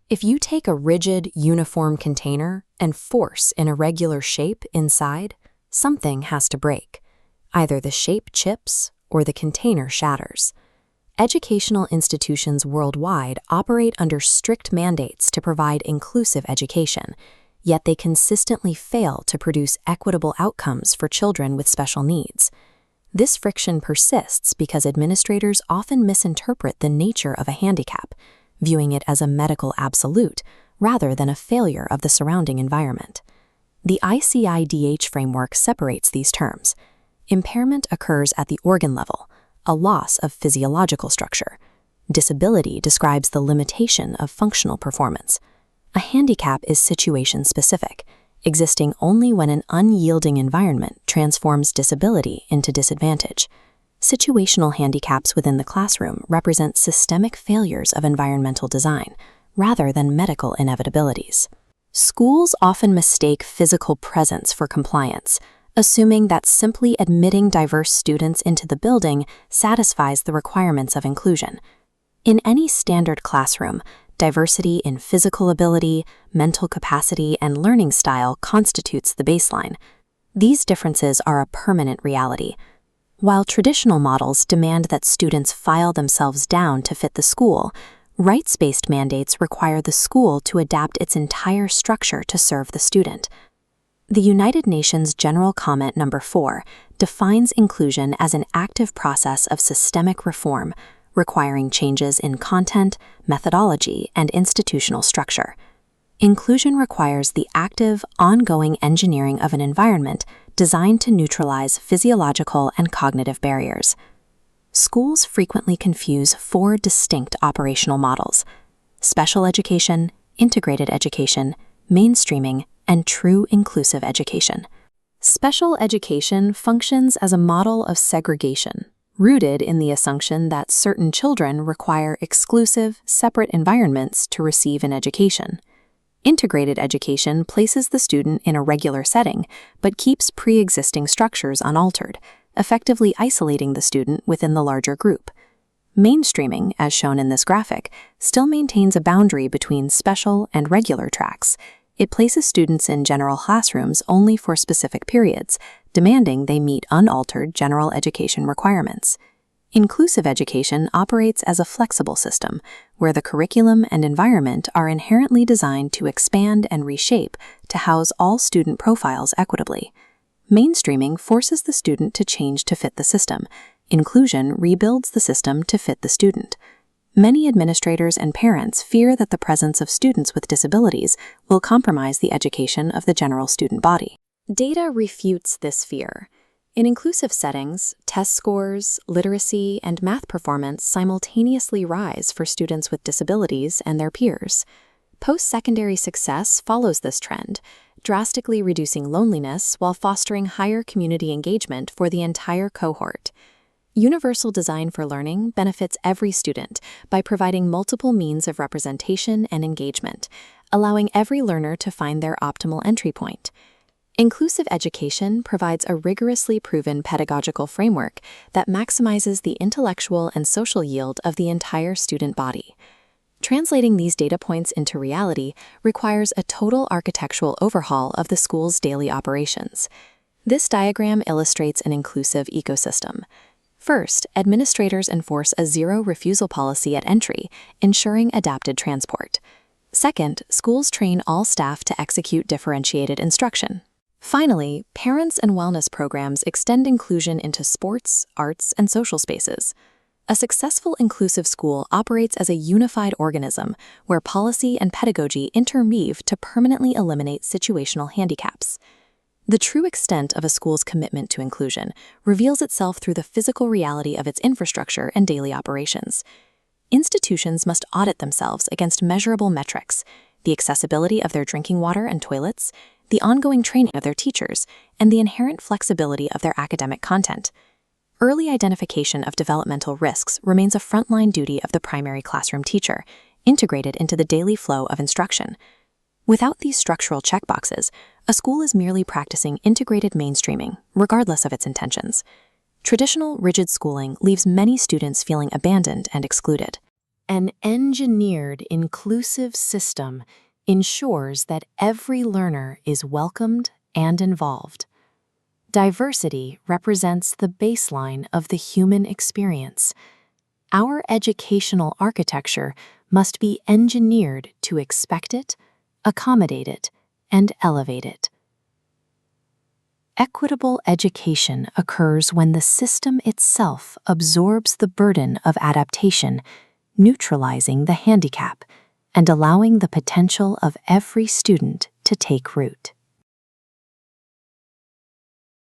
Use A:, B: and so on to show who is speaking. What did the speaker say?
A: If you take a rigid, uniform container and force an irregular shape inside, something has to break. Either the shape chips or the container shatters. Educational institutions worldwide operate under strict mandates to provide inclusive education, yet they consistently fail to produce equitable outcomes for children with special needs. This friction persists because administrators often misinterpret the nature of a handicap, viewing it as a medical absolute rather than a failure of the surrounding environment. The ICIDH framework separates these terms. Impairment occurs at the organ level, a loss of physiological structure. Disability describes the limitation of functional performance. A handicap is situation-specific, existing only when an unyielding environment transforms disability into disadvantage. Situational handicaps within the classroom represent systemic failures of environmental design, rather than medical inevitabilities. Schools often mistake physical presence for compliance, assuming that simply admitting diverse students into the building satisfies the requirements of inclusion. In any standard classroom, diversity in physical ability, mental capacity, and learning style constitutes the baseline. These differences are a permanent reality. While traditional models demand that students file themselves down to fit the school, rights-based mandates require the school to adapt its entire structure to serve the student. The United Nations General Comment No. 4 defines inclusion as an active process of systemic reform, requiring changes in content, methodology, and institutional structure. Inclusion requires the active, ongoing engineering of an environment designed to neutralize physiological and cognitive barriers. Schools frequently confuse four distinct operational models: special education, integrated education, mainstreaming, and true inclusive education. Special education functions as a model of segregation, rooted in the assumption that certain children require exclusive, separate environments to receive an education. Integrated education places the student in a regular setting, but keeps pre-existing structures unaltered, effectively isolating the student within the larger group. Mainstreaming, as shown in this graphic, still maintains a boundary between special and regular tracks. It places students in general classrooms only for specific periods, demanding they meet unaltered general education requirements. Inclusive education operates as a flexible system, where the curriculum and environment are inherently designed to expand and reshape to house all student profiles equitably. Mainstreaming forces the student to change to fit the system. Inclusion rebuilds the system to fit the student. Many administrators and parents fear that the presence of students with disabilities will compromise the education of the general student body. Data refutes this fear. In inclusive settings, test scores, literacy, and math performance simultaneously rise for students with disabilities and their peers. Post-secondary success follows this trend, drastically reducing loneliness while fostering higher community engagement for the entire cohort. Universal design for learning benefits every student by providing multiple means of representation and engagement, allowing every learner to find their optimal entry point. Inclusive education provides a rigorously proven pedagogical framework that maximizes the intellectual and social yield of the entire student body. Translating these data points into reality requires a total architectural overhaul of the school's daily operations. This diagram illustrates an inclusive ecosystem. First, administrators enforce a zero refusal policy at entry, ensuring adapted transport. Second, schools train all staff to execute differentiated instruction. Finally, parents and wellness programs extend inclusion into sports, arts, and social spaces. A successful inclusive school operates as a unified organism where policy and pedagogy interweave to permanently eliminate situational handicaps. The true extent of a school's commitment to inclusion reveals itself through the physical reality of its infrastructure and daily operations. Institutions must audit themselves against measurable metrics: the accessibility of their drinking water and toilets, the ongoing training of their teachers, and the inherent flexibility of their academic content. Early identification of developmental risks remains a frontline duty of the primary classroom teacher, integrated into the daily flow of instruction. Without these structural checkboxes, a school is merely practicing integrated mainstreaming, regardless of its intentions. Traditional, rigid schooling leaves many students feeling abandoned and excluded. An engineered, inclusive system ensures that every learner is welcomed and involved. Diversity represents the baseline of the human experience. Our educational architecture must be engineered to expect it, accommodate it, and elevate it. Equitable education occurs when the system itself absorbs the burden of adaptation, neutralizing the handicap and allowing the potential of every student to take root.